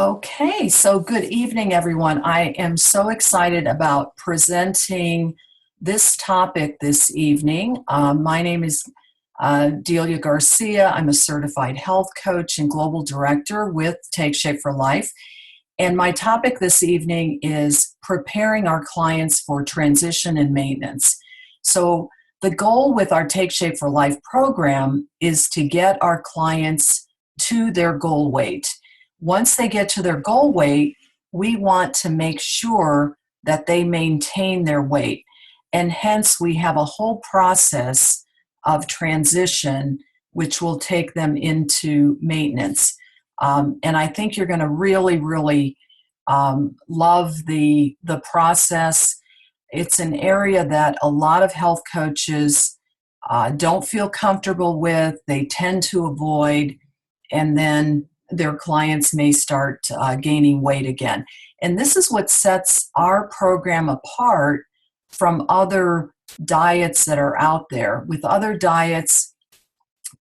Okay, so good evening, everyone. I am so excited about presenting this topic this evening. My name is Delia Garcia. I'm a certified health coach and global director with Take Shape for Life. And my topic this evening is preparing our clients for transition and maintenance. So, the goal with our Take Shape for Life program is to get our clients to their goal weight. Once they get to their goal weight, we want to make sure that they maintain their weight. And hence, we have a whole process of transition which will take them into maintenance. And I think you're going to really love the process. It's an area that a lot of health coaches don't feel comfortable with. They tend to avoid, and then their clients may start gaining weight again. And this is what sets our program apart from other diets that are out there. With other diets,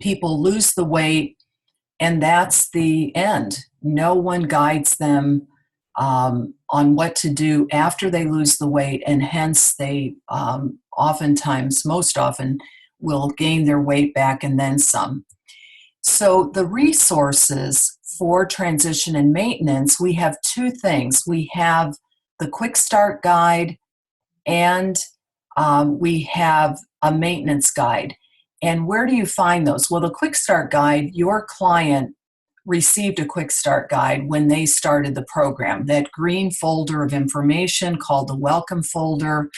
people lose the weight, and that's the end. No one guides them on what to do after they lose the weight, and hence they oftentimes, most often, will gain their weight back and then some. So the resources for transition and maintenance, we have two things. We have the Quick Start Guide, and we have a maintenance guide. And where do you find those? Well, the Quick Start Guide, your client received a Quick Start Guide when they started the program. That green folder of information called the Welcome folder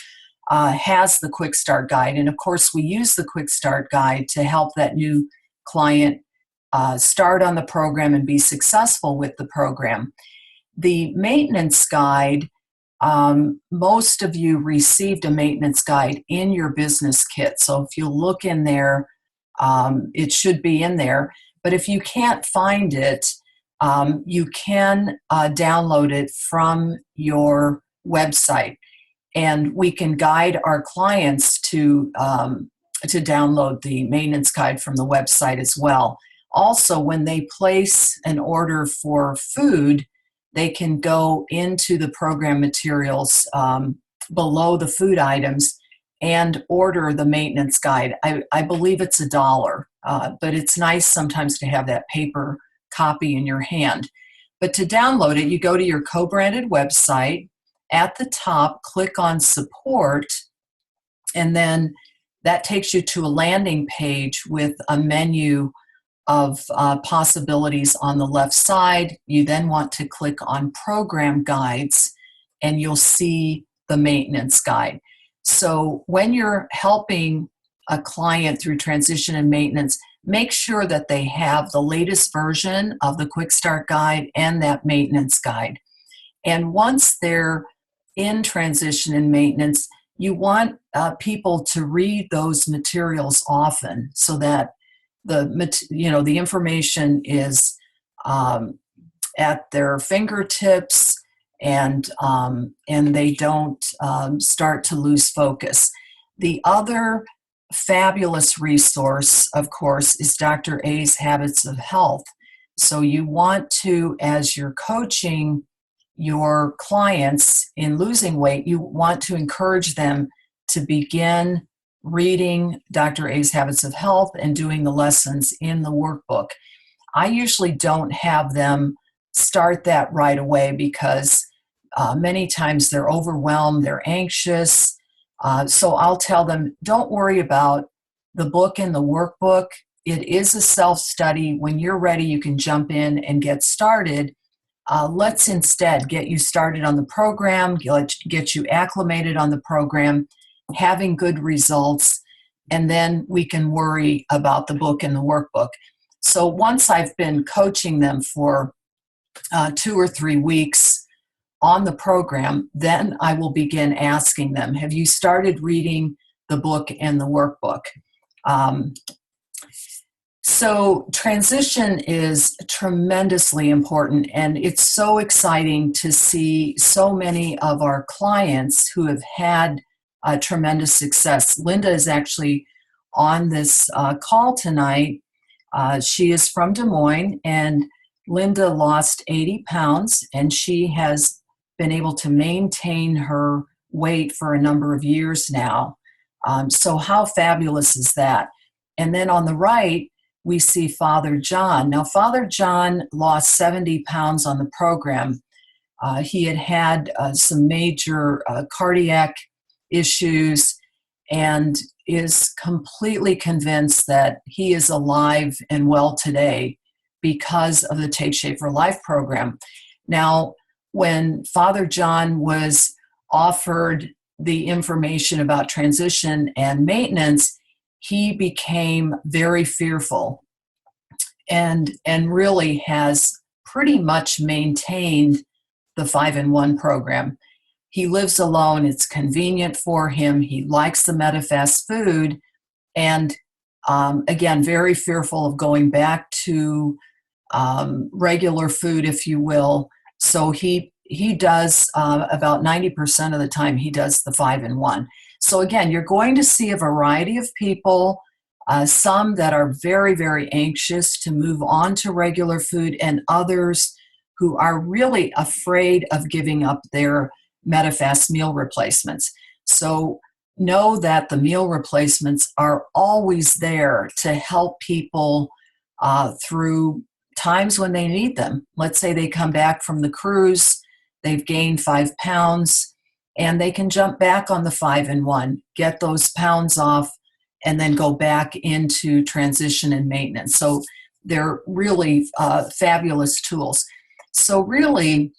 has the Quick Start Guide. And of course, we use the Quick Start Guide to help that new client start on the program and be successful with the program. The maintenance guide, most of you received a maintenance guide in your business kit. So if you look in there, it should be in there. But if you can't find it, you can download it from your website. And we can guide our clients to download the maintenance guide from the website as well. Also, when they place an order for food, they can go into the program materials below the food items and order the maintenance guide. I believe it's $1, but it's nice sometimes to have that paper copy in your hand. But to download it, you go to your co-branded website. At the top, click on support, and then that takes you to a landing page with a menu of possibilities on the left side. You then want to click on program guides, and you'll see the maintenance guide. So when you're helping a client through transition and maintenance, make sure that they have the latest version of the Quick Start Guide and that maintenance guide. And once they're in transition and maintenance, you want people to read those materials often so that the information is at their fingertips, and they don't start to lose focus. The other fabulous resource, of course, is Dr. A's Habits of Health. So you want to, as you're coaching your clients in losing weight, you want to encourage them to begin reading Dr. A's Habits of Health and doing the lessons in the workbook. I usually don't have them start that right away because many times they're overwhelmed, they're anxious. So I'll tell them, don't worry about the book and the workbook. It is a self-study. When you're ready, you can jump in and get started. Let's instead get you started on the program, get you acclimated on the program, having good results, and then we can worry about the book and the workbook. So once I've been coaching them for 2 or 3 weeks on the program, then I will begin asking them, have you started reading the book and the workbook? So transition is tremendously important, and it's so exciting to see so many of our clients who have had tremendous success. Linda is actually on this call tonight. She is from Des Moines, and Linda lost 80 pounds, and she has been able to maintain her weight for a number of years now. So how fabulous is that? And then on the right, we see Father John. Now, Father John lost 70 pounds on the program. He had had some major cardiac issues and is completely convinced that he is alive and well today because of the Take Shape for Life program. Now, when Father John was offered the information about transition and maintenance, he became very fearful and really has pretty much maintained the 5-in-1 program. He lives alone. It's convenient for him. He likes the Medifast food. And again, very fearful of going back to regular food, if you will. So he does about 90% of the time, he does the 5-in-1. So again, you're going to see a variety of people, some that are very, very anxious to move on to regular food, and others who are really afraid of giving up their Medifast meal replacements. So know that the meal replacements are always there to help people through times when they need them. Let's say they come back from the cruise, they've gained 5 pounds, and they can jump back on the 5-in-1, get those pounds off, and then go back into transition and maintenance. So they're really fabulous tools. So really,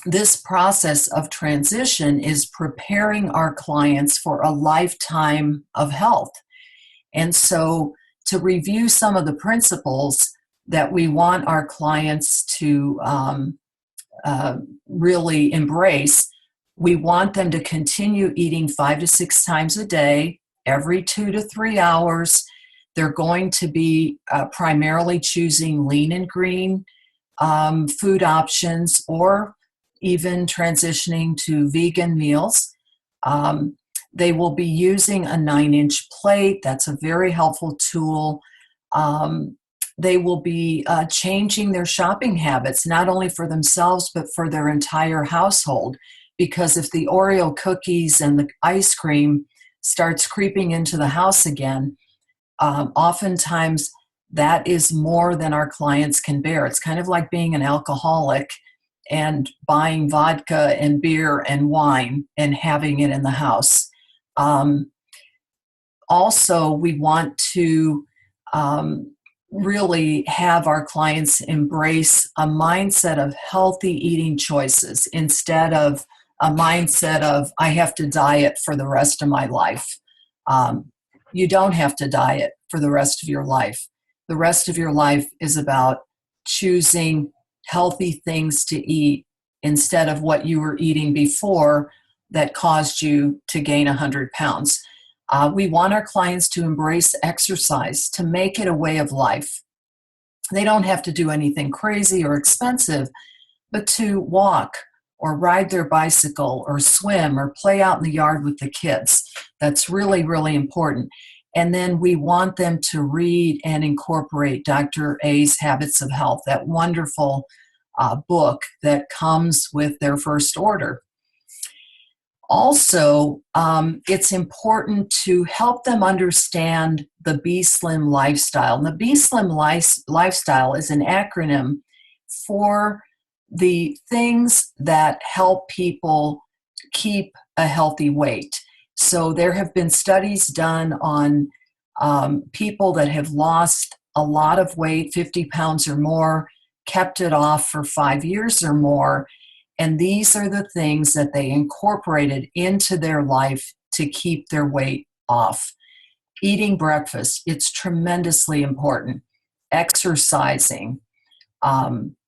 this process of transition is preparing our clients for a lifetime of health. And so to review some of the principles that we want our clients to really embrace, we want them to continue eating 5 to 6 times a day, every 2 to 3 hours. They're going to be primarily choosing lean and green food options, or even transitioning to vegan meals. They will be using a 9-inch plate. That's a very helpful tool. They will be changing their shopping habits, not only for themselves, but for their entire household. Because if the Oreo cookies and the ice cream starts creeping into the house again, oftentimes that is more than our clients can bear. It's kind of like being an alcoholic and buying vodka and beer and wine and having it in the house. Also, we want to really have our clients embrace a mindset of healthy eating choices instead of a mindset of, I have to diet for the rest of my life. You don't have to diet for the rest of your life. The rest of your life is about choosing healthy things to eat instead of what you were eating before that caused you to gain 100 pounds. We want our clients to embrace exercise, to make it a way of life. They don't have to do anything crazy or expensive, but to walk or ride their bicycle or swim or play out in the yard with the kids. That's really, really important. And then we want them to read and incorporate Dr. A's Habits of Health, that wonderful book that comes with their first order. Also, it's important to help them understand the B-Slim lifestyle. And the B-Slim lifestyle is an acronym for the things that help people keep a healthy weight. So there have been studies done on people that have lost a lot of weight, 50 pounds or more, kept it off for 5 years or more. And these are the things that they incorporated into their life to keep their weight off. Eating breakfast, it's tremendously important. Exercising,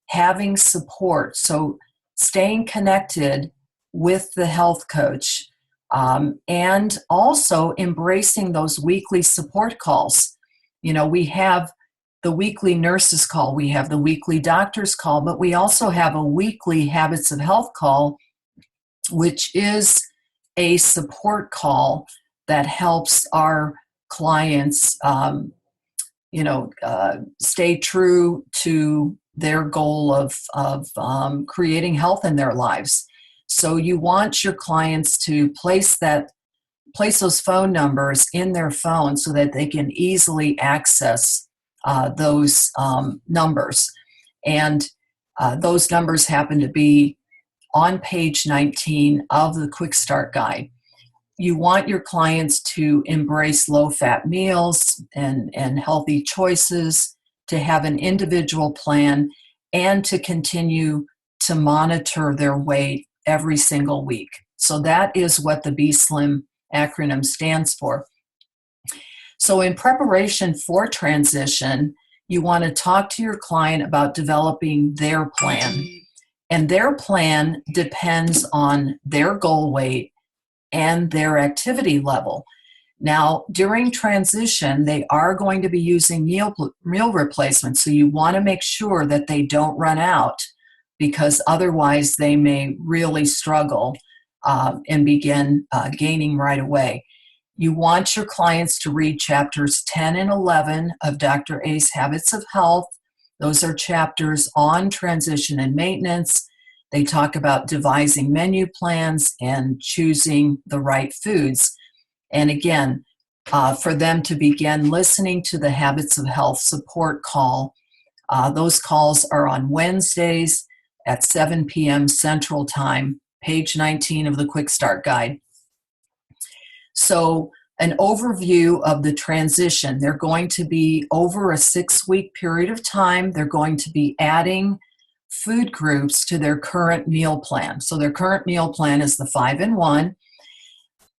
having support. So staying connected with the health coach, and also embracing those weekly support calls. You know, we have the weekly nurses call, we have the weekly doctors call, but we also have a weekly Habits of Health call, which is a support call that helps our clients, stay true to their goal of creating health in their lives. So you want your clients to place those phone numbers in their phone so that they can easily access those numbers. And those numbers happen to be on page 19 of the Quick Start Guide. You want your clients to embrace low-fat meals and healthy choices, to have an individual plan, and to continue to monitor their weight every single week. So that is what the B-SLIM acronym stands for. So in preparation for transition, you want to talk to your client about developing their plan. And their plan depends on their goal weight and their activity level. Now, during transition, they are going to be using meal replacements, so you want to make sure that they don't run out, because otherwise they may really struggle and begin gaining right away. You want your clients to read chapters 10 and 11 of Dr. A's Habits of Health. Those are chapters on transition and maintenance. They talk about devising menu plans and choosing the right foods. And again, for them to begin listening to the Habits of Health support call. Those calls are on Wednesdays at 7 p.m. Central Time, page 19 of the Quick Start Guide. So an overview of the transition. They're going to be over a 6-week period of time. They're going to be adding food groups to their current meal plan. So their current meal plan is the 5-in-1.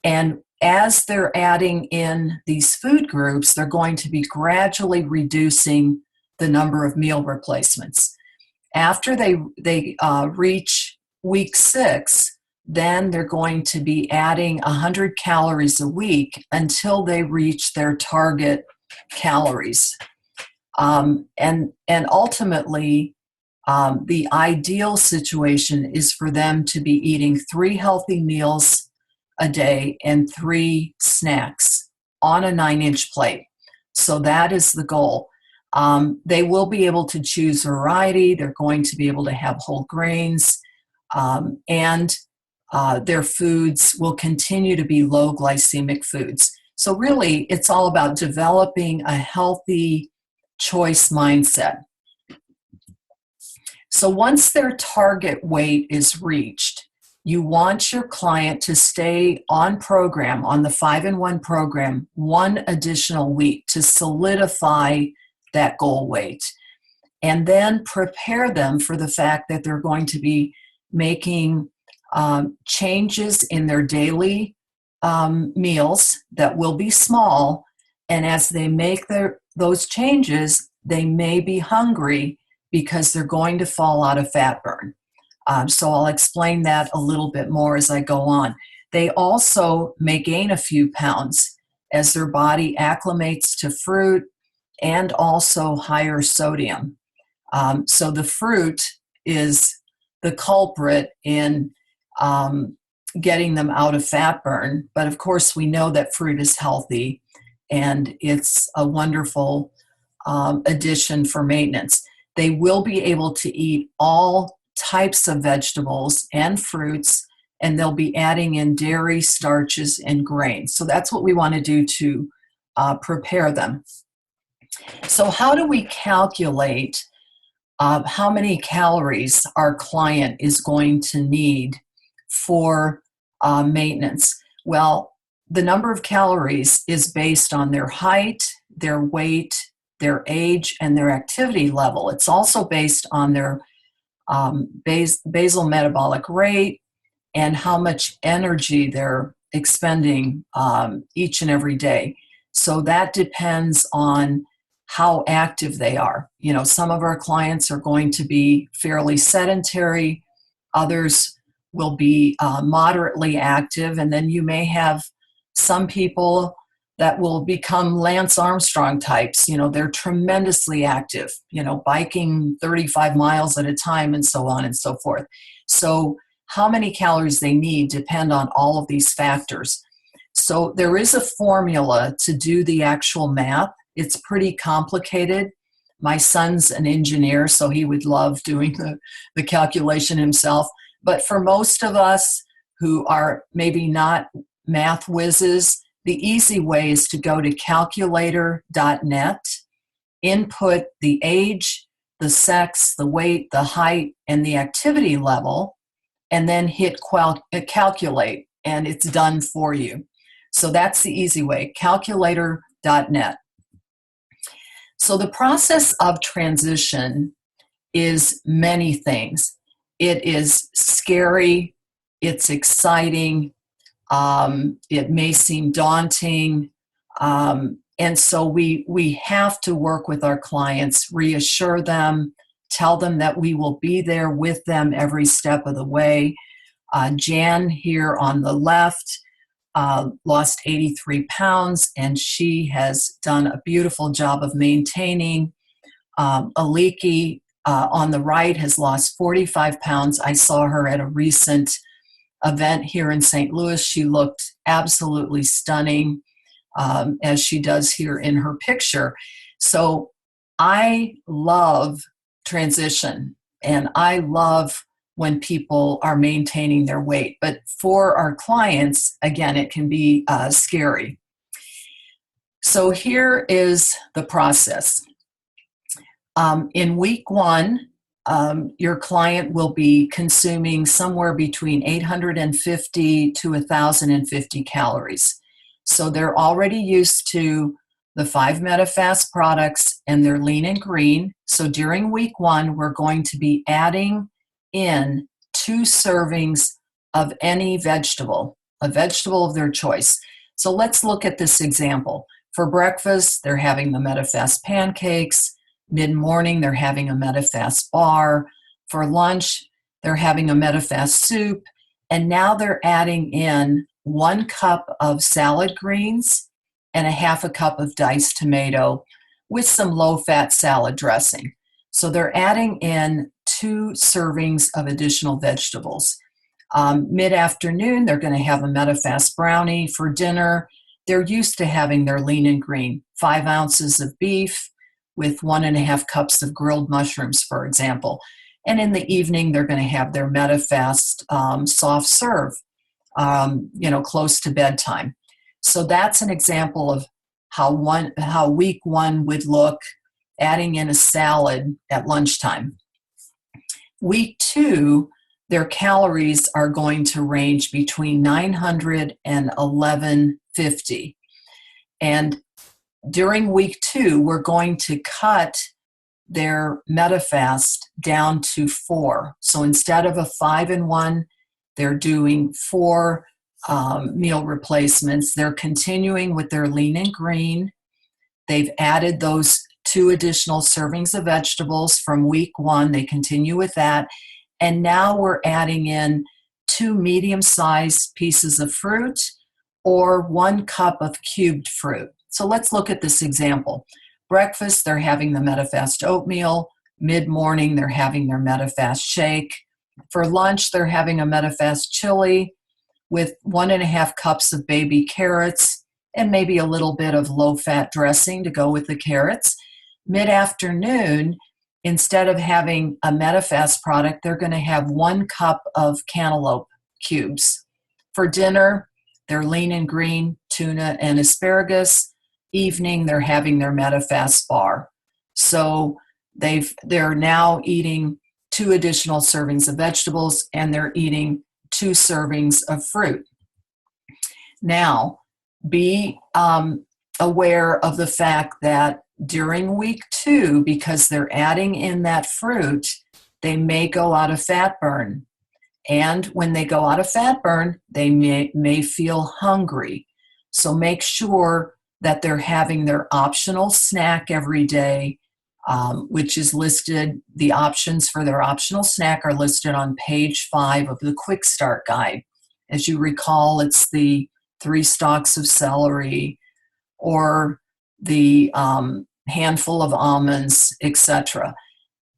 And as they're adding in these food groups, they're going to be gradually reducing the number of meal replacements. After they reach week 6, then they're going to be adding 100 calories a week until they reach their target calories. And ultimately, the ideal situation is for them to be eating 3 healthy meals a day and 3 snacks on a 9-inch plate. So that is the goal. They will be able to choose variety. They're going to be able to have whole grains, and their foods will continue to be low glycemic foods. So really, it's all about developing a healthy choice mindset. So once their target weight is reached, you want your client to stay on program, on the 5-in-1 program, 1 additional week to solidify that goal weight. And then prepare them for the fact that they're going to be making changes in their daily meals that will be small. And as they make those changes, they may be hungry because they're going to fall out of fat burn. So I'll explain that a little bit more as I go on. They also may gain a few pounds as their body acclimates to fruit and also higher sodium. So the fruit is the culprit in getting them out of fat burn. But of course, we know that fruit is healthy and it's a wonderful addition for maintenance. They will be able to eat all types of vegetables and fruits, and they'll be adding in dairy, starches, and grains. So that's what we want to do to prepare them. So how do we calculate how many calories our client is going to need for maintenance? Well, the number of calories is based on their height, their weight, their age, and their activity level. It's also based on their basal metabolic rate and how much energy they're expending each and every day. So that depends on how active they are. You know, some of our clients are going to be fairly sedentary, others will be moderately active, and then you may have some people that will become Lance Armstrong types. You know, they're tremendously active, you know, biking 35 miles at a time and so on and so forth. So how many calories they need depend on all of these factors. So there is a formula to do the actual math. It's pretty complicated, My son's an engineer, so he would love doing the calculation himself. But for most of us who are maybe not math whizzes, the easy way is to go to calculator.net, input the age, the sex, the weight, the height, and the activity level, and then hit calculate, and it's done for you. So that's the easy way, calculator.net. So the process of transition is many things. It is scary, it's exciting, it may seem daunting, and so we have to work with our clients, reassure them, tell them that we will be there with them every step of the way. Jan here on the left lost 83 pounds, and she has done a beautiful job of maintaining. Aliki on the right has lost 45 pounds. I saw her at a recent event here in St. Louis. She looked absolutely stunning, as she does here in her picture. So I love transition, and I love when people are maintaining their weight. But for our clients, again, it can be scary. So here is the process. In week one, your client will be consuming somewhere between 850 to 1,050 calories. So they're already used to the 5 MetaFast products, and they're lean and green. So during week one, we're going to be adding in 2 servings of any vegetable, a vegetable of their choice. So let's look at this example. For breakfast, they're having the MetaFast pancakes. Mid-morning, they're having a MetaFast bar. For lunch, they're having a MetaFast soup. And now they're adding in 1 cup of salad greens and a half a cup of diced tomato with some low-fat salad dressing. So they're adding in 2 servings of additional vegetables. Mid-afternoon, they're going to have a MetaFast brownie. For dinner, they're used to having their lean and green, 5 ounces of beef with 1.5 cups of grilled mushrooms, for example. And in the evening, they're going to have their MetaFast soft serve, close to bedtime. So that's an example of how week one would look, adding in a salad at lunchtime. Week 2, their calories are going to range between 900 and 1150. And during week 2, we're going to cut their MetaFast down to 4. So instead of a 5-in-1, they're doing 4 meal replacements. They're continuing with their lean and green. They've added those 2 additional servings of vegetables from week 1. They continue with that. And now we're adding in 2 medium-sized pieces of fruit or 1 cup of cubed fruit. So let's look at this example. Breakfast, they're having the MetaFast oatmeal. Mid-morning, they're having their MetaFast shake. For lunch, they're having a MetaFast chili with 1.5 cups of baby carrots and maybe a little bit of low-fat dressing to go with the carrots. Mid-afternoon, instead of having a MetaFast product, they're going to have 1 cup of cantaloupe cubes. For dinner, they're lean and green, tuna and asparagus. Evening, they're having their MetaFast bar. So they're now eating 2 additional servings of vegetables, and they're eating 2 servings of fruit. Now, be aware of the fact that during week 2, because they're adding in that fruit, they may go out of fat burn. And when they go out of fat burn, they may feel hungry. So make sure that they're having their optional snack every day, which is listed. The options for their optional snack are listed on page 5 of the Quick Start Guide. As you recall, it's the 3 stalks of celery or the handful of almonds, etc.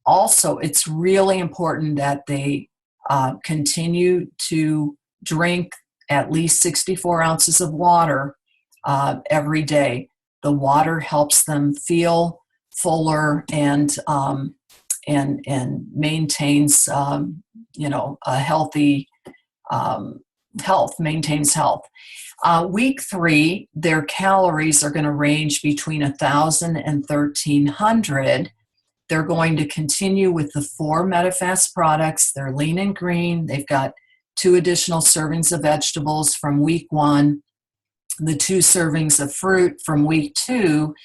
Also, it's really important that they continue to drink at least 64 ounces of water every day. The water helps them feel fuller and maintains a healthy health, maintains health. Week 3, their calories are going to range between 1,000 and 1,300. They're going to continue with the 4 Medifast products. They're lean and green. They've got 2 additional servings of vegetables from week 1, the 2 servings of fruit from week 2,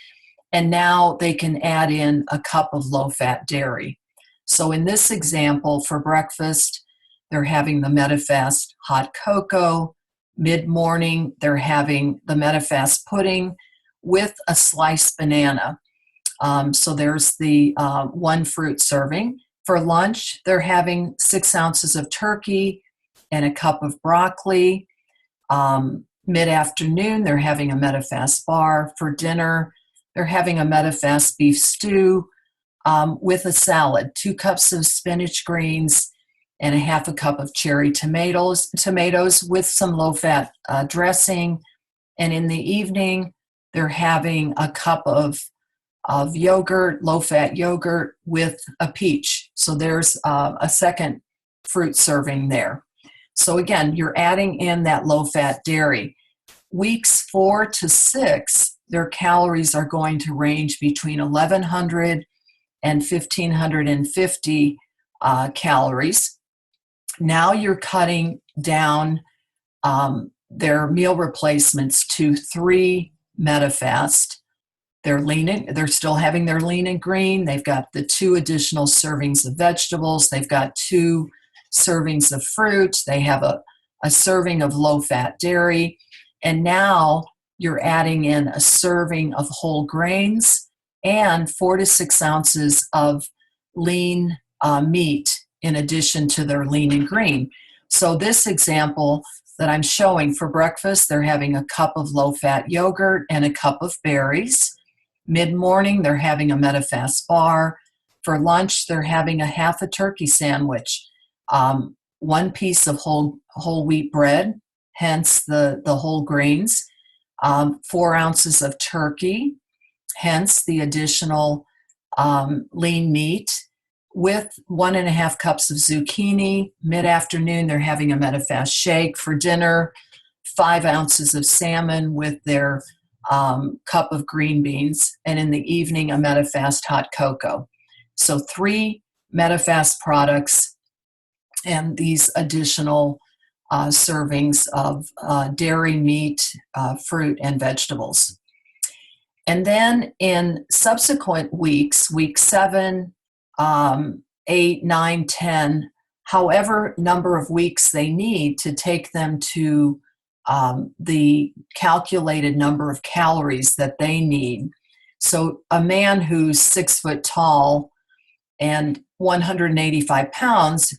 and now they can add in a cup of low-fat dairy. So in this example, for breakfast, they're having the Medifast hot cocoa. Mid-morning, they're having the Medifast pudding with a sliced banana. So there's the 1 fruit serving. For lunch, they're having 6 ounces of turkey and a cup of broccoli. Mid-afternoon, they're having a Medifast bar. For dinner, they're having a Medifast beef stew with a salad, 2 cups of spinach greens, and a half a cup of cherry tomatoes with some low-fat dressing. And in the evening, they're having a cup of yogurt, low-fat yogurt with a peach. So there's a second fruit serving there. So again, you're adding in that low-fat dairy. Weeks 4 to 6, their calories are going to range between 1,100 and 1,550 calories. Now you're cutting down their meal replacements to 3 Medifast. They're still having their lean and green. They've got the 2 additional servings of vegetables. They've got 2 servings of fruit. They have a serving of low-fat dairy. And now you're adding in a serving of whole grains and 4 to 6 ounces of lean meat in addition to their lean and green. So this example that I'm showing, for breakfast, they're having a cup of low-fat yogurt and a cup of berries. Mid-morning, they're having a Medifast bar. For lunch, they're having a half a turkey sandwich, 1 piece of whole wheat bread, hence the whole grains, 4 ounces of turkey, hence the additional lean meat, with 1.5 cups of zucchini. Mid-afternoon, they're having a Medifast shake. For dinner, 5 ounces of salmon with their cup of green beans. And in the evening, a Medifast hot cocoa. So 3 Medifast products and these additional servings of dairy, meat, fruit, and vegetables. And then in subsequent weeks, week 7, 8, 9, 10, however number of weeks they need to take them to the calculated number of calories that they need. So a man who's 6 foot tall and 185 pounds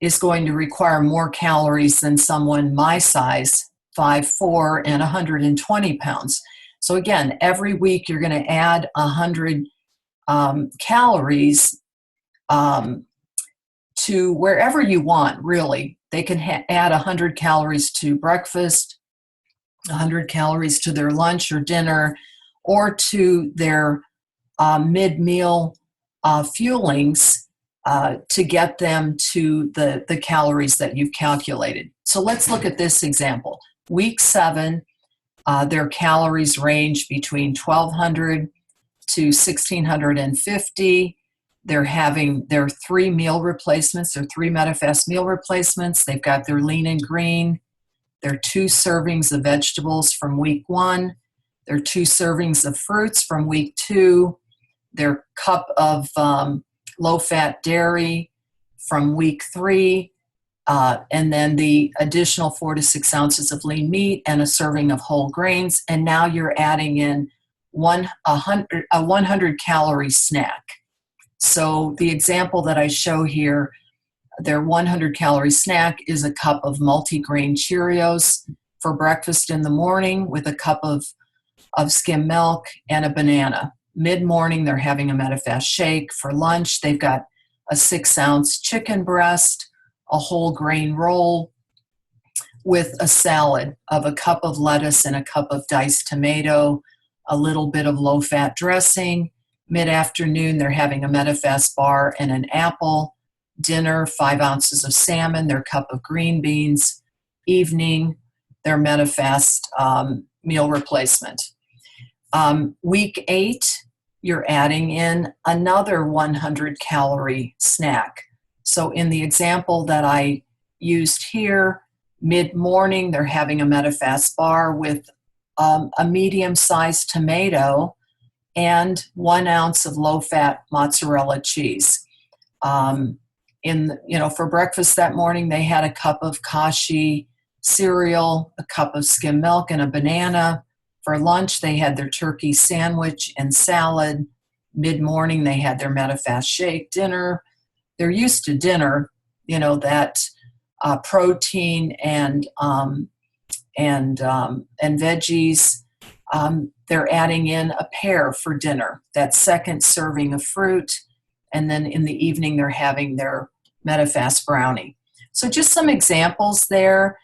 is going to require more calories than someone my size, 5'4", and 120 pounds. So again, every week you're going to add 100 calories to wherever you want, really. They can add 100 calories to breakfast, 100 calories to their lunch or dinner, or to their mid-meal fuelings to get them to the calories that you've calculated. So let's look at this example. Week 7, their calories range between 1,200 to 1,650. They're having their 3 meal replacements, their 3 Medifast meal replacements. They've got their lean and green, their 2 servings of vegetables from week 1, their 2 servings of fruits from week 2, their cup of low-fat dairy from week 3, and then the additional 4 to 6 ounces of lean meat and a serving of whole grains. And now you're adding in a 100-calorie snack. So the example that I show here, their 100-calorie snack is a cup of multigrain Cheerios for breakfast in the morning with a cup of skim milk and a banana. Mid-morning, they're having a Medifast shake. For lunch, they've got a 6-ounce chicken breast, a whole grain roll with a salad of a cup of lettuce and a cup of diced tomato, a little bit of low-fat dressing. Mid-afternoon, they're having a MetaFast bar and an apple. Dinner, 5 ounces of salmon, their cup of green beans. Evening, their MetaFast meal replacement. Week 8, you're adding in another 100-calorie snack. So in the example that I used here, mid-morning, they're having a MetaFast bar with a medium-sized tomato and 1 ounce of low-fat mozzarella cheese. For breakfast that morning, they had a cup of Kashi cereal, a cup of skim milk, and a banana. For lunch, they had their turkey sandwich and salad. Mid-morning, they had their MetaFast shake. Dinner, they're used to dinner, that protein and veggies. They're adding in a pear for dinner, that second serving of fruit, and then in the evening they're having their MetaFast brownie. So just some examples there.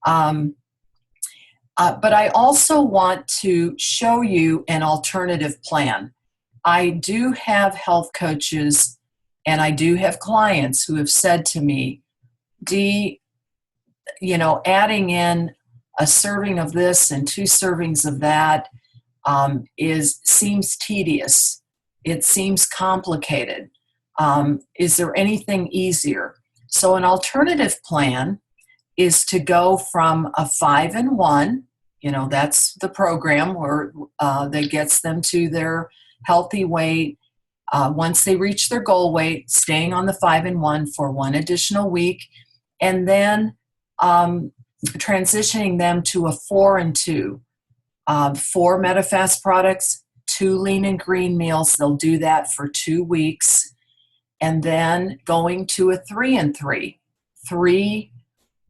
But I also want to show you an alternative plan. I do have health coaches and I do have clients who have said to me, Dee, adding in a serving of this and 2 servings of that seems tedious. It seems complicated. Is there anything easier? So an alternative plan is to go from a 5-in-1, that's the program where that gets them to their healthy weight. Once they reach their goal weight, staying on the 5-in-1 for 1 additional week, and then transitioning them to a 4-in-2. 4 MetaFast products, 2 lean and green meals. They'll do that for 2 weeks. And then going to a 3-in-3. 3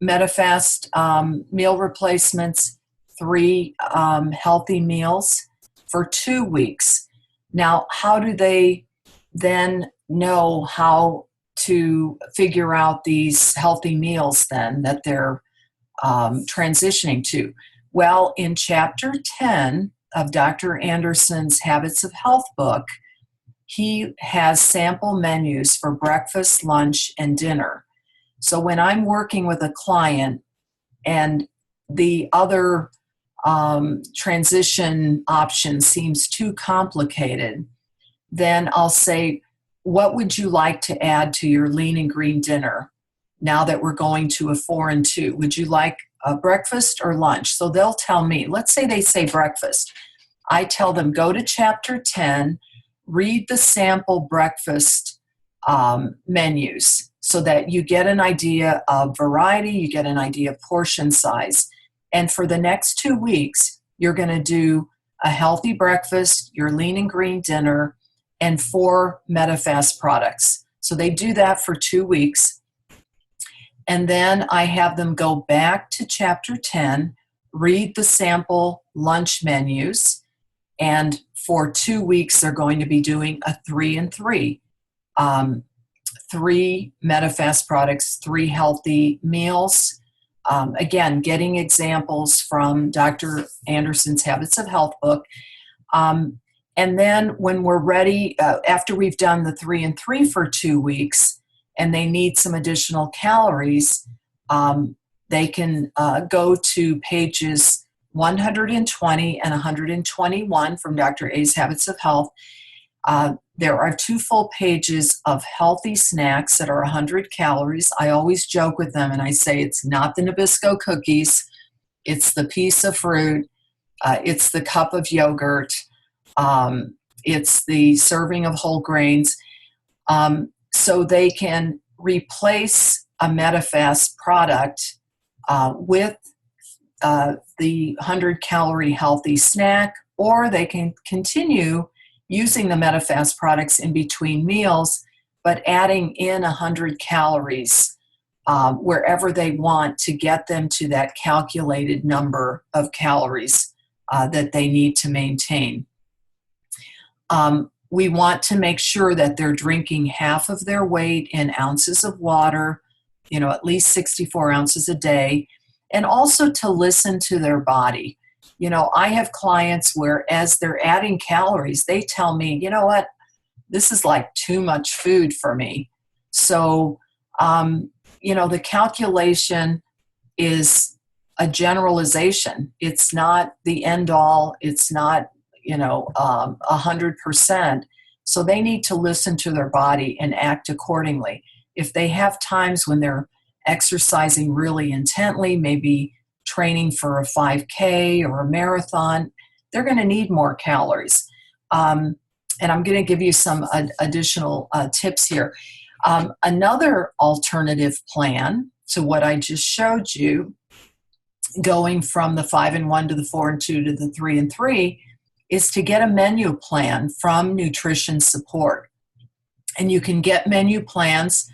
MetaFast meal replacements, 3 healthy meals for 2 weeks. Now, how do they then know how to figure out these healthy meals then that they're transitioning to? Well, in Chapter 10 of Dr. Anderson's Habits of Health book, he has sample menus for breakfast, lunch, and dinner. So when I'm working with a client and the other transition option seems too complicated, then I'll say, what would you like to add to your lean and green dinner now that we're going to a 4-in-2? Would you like a breakfast or lunch? So they'll tell me, let's say they say breakfast. I tell them, go to Chapter 10, read the sample breakfast menus so that you get an idea of variety, you get an idea of portion size. And for the next 2 weeks, you're going to do a healthy breakfast, your lean and green dinner, and 4 MetaFast products. So they do that for 2 weeks. And then I have them go back to Chapter 10, read the sample lunch menus, and for 2 weeks, they're going to be doing a 3-in-3. 3 MetaFast products, 3 healthy meals. Again, getting examples from Dr. Anderson's Habits of Health book. And then when we're ready, after we've done the 3-in-3 for 2 weeks, and they need some additional calories, they can go to pages 120 and 121 from Dr. A's Habits of Health. There are 2 full pages of healthy snacks that are 100 calories. I always joke with them and I say it's not the Nabisco cookies, it's the piece of fruit, it's the cup of yogurt, it's the serving of whole grains. So they can replace a MetaFast product with the 100-calorie healthy snack, or they can continue using the MetaFast products in between meals, but adding in 100 calories wherever they want to get them to that calculated number of calories that they need to maintain. We want to make sure that they're drinking half of their weight in ounces of water, at least 64 ounces a day, and also to listen to their body. I have clients where as they're adding calories, they tell me, you know what, this is like too much food for me. So, the calculation is a generalization. It's not the end all. It's not, 100%. So they need to listen to their body and act accordingly. If they have times when they're exercising really intently, maybe training for a 5K or a marathon, they're going to need more calories. And I'm going to give you some additional tips here. Another alternative plan to what I just showed you, going from the 5 and 1 to the 4 and 2 to the 3 and 3, is to get a menu plan from Nutrition Support. And you can get menu plans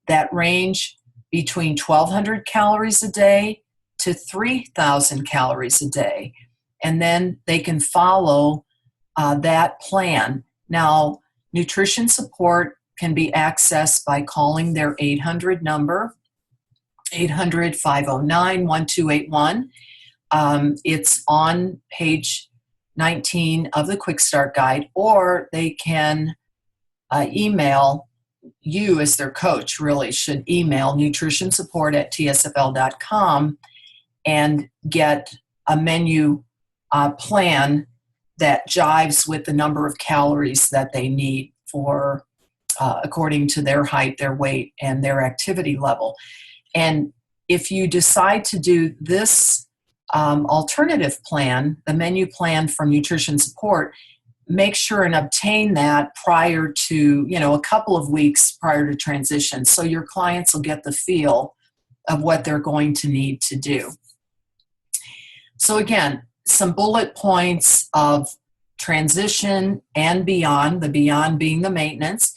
that range between 1,200 calories a day to 3,000 calories a day. And then they can follow that plan. Now, Nutrition Support can be accessed by calling their 800 number, 800-509-1281. It's on page 19 of the Quick Start Guide, or they can email you as their coach, really should email nutritionsupport@tsfl.com and get a menu plan that jives with the number of calories that they need for according to their height, their weight, and their activity level. And if you decide to do this alternative plan, the menu plan from Nutrition Support, make sure and obtain that prior to, a couple of weeks prior to transition, so your clients will get the feel of what they're going to need to do. So again, some bullet points of transition and beyond, the beyond being the maintenance.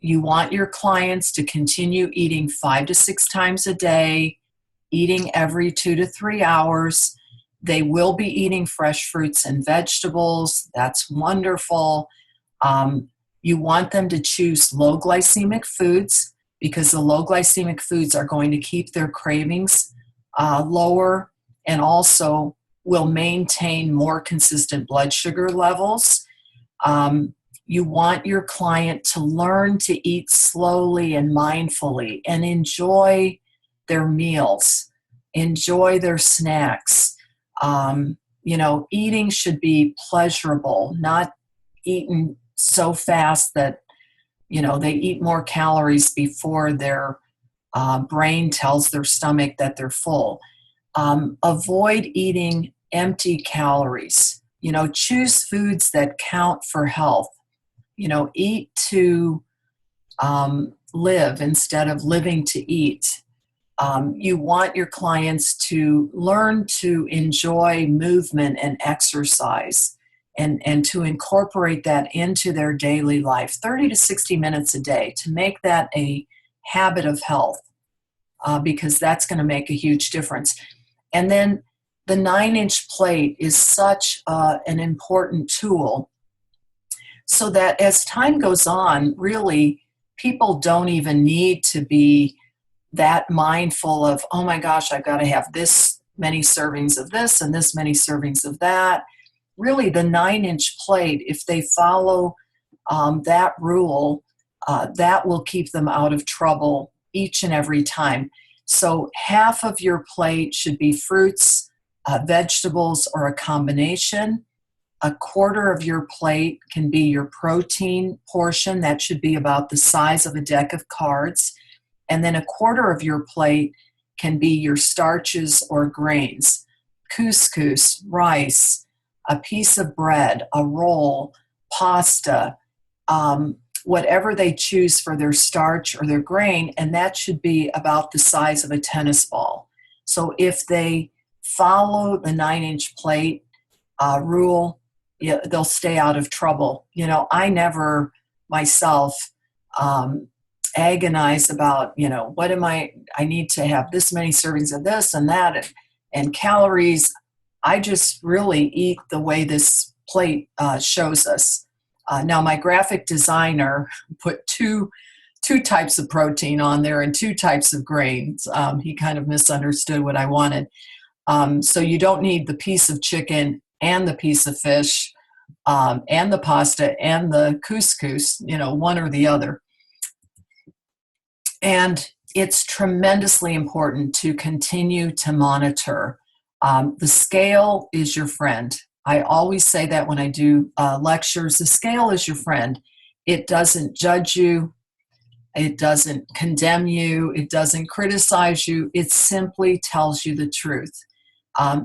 You want your clients to continue eating 5 to 6 times a day, eating every 2 to 3 hours. They will be eating fresh fruits and vegetables. That's wonderful. You want them to choose low glycemic foods, because the low glycemic foods are going to keep their cravings lower, and also will maintain more consistent blood sugar levels. You want your client to learn to eat slowly and mindfully and enjoy their meals, enjoy their snacks. Eating should be pleasurable, not eaten so fast that, they eat more calories before their brain tells their stomach that they're full. Avoid eating empty calories. Choose foods that count for health. Eat to live instead of living to eat. You want your clients to learn to enjoy movement and exercise, and to incorporate that into their daily life, 30 to 60 minutes a day, to make that a habit of health, because that's going to make a huge difference. And then the 9-inch plate is such an important tool, so that as time goes on, really, people don't even need to be that mindful of, oh my gosh, I've got to have this many servings of this and this many servings of that. Really, the 9-inch plate, if they follow that rule, that will keep them out of trouble each and every time. So half of your plate should be fruits, vegetables, or a combination. A quarter of your plate can be your protein portion. That should be about the size of a deck of cards. And then a quarter of your plate can be your starches or grains, couscous, rice, a piece of bread, a roll, pasta, whatever they choose for their starch or their grain, and that should be about the size of a tennis ball. So if they follow the 9-inch plate rule, they'll stay out of trouble. I never myself agonize about, what am I need to have this many servings of this and that and calories. I just really eat the way this plate shows us. Now, my graphic designer put two types of protein on there and 2 types of grains. He kind of misunderstood what I wanted. So you don't need the piece of chicken and the piece of fish. and the pasta and the couscous, one or the other. And it's tremendously important to continue to monitor. The scale is your friend. I always say that when I do lectures. The scale is your friend. It doesn't judge you. It doesn't condemn you. It doesn't criticize you. It simply tells you the truth.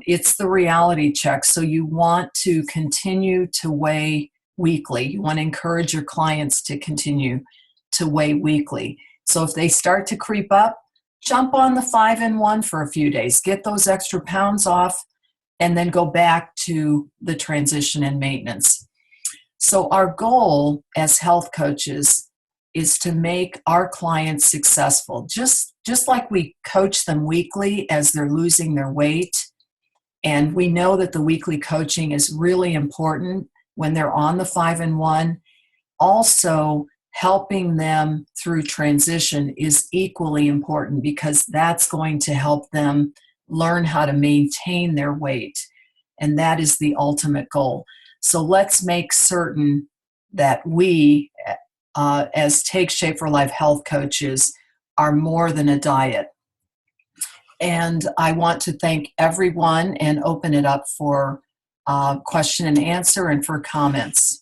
It's the reality check. So you want to continue to weigh weekly. You want to encourage your clients to continue to weigh weekly. So if they start to creep up, jump on the 5-in-1 for a few days. Get those extra pounds off and then go back to the transition and maintenance. So our goal as health coaches is to make our clients successful. Just like we coach them weekly as they're losing their weight. And we know that the weekly coaching is really important when they're on the 5-in-1. Also, helping them through transition is equally important because that's going to help them learn how to maintain their weight. And that is the ultimate goal. So let's make certain that we, as Take Shape for Life health coaches, are more than a diet. And I want to thank everyone and open it up for question and answer and for comments.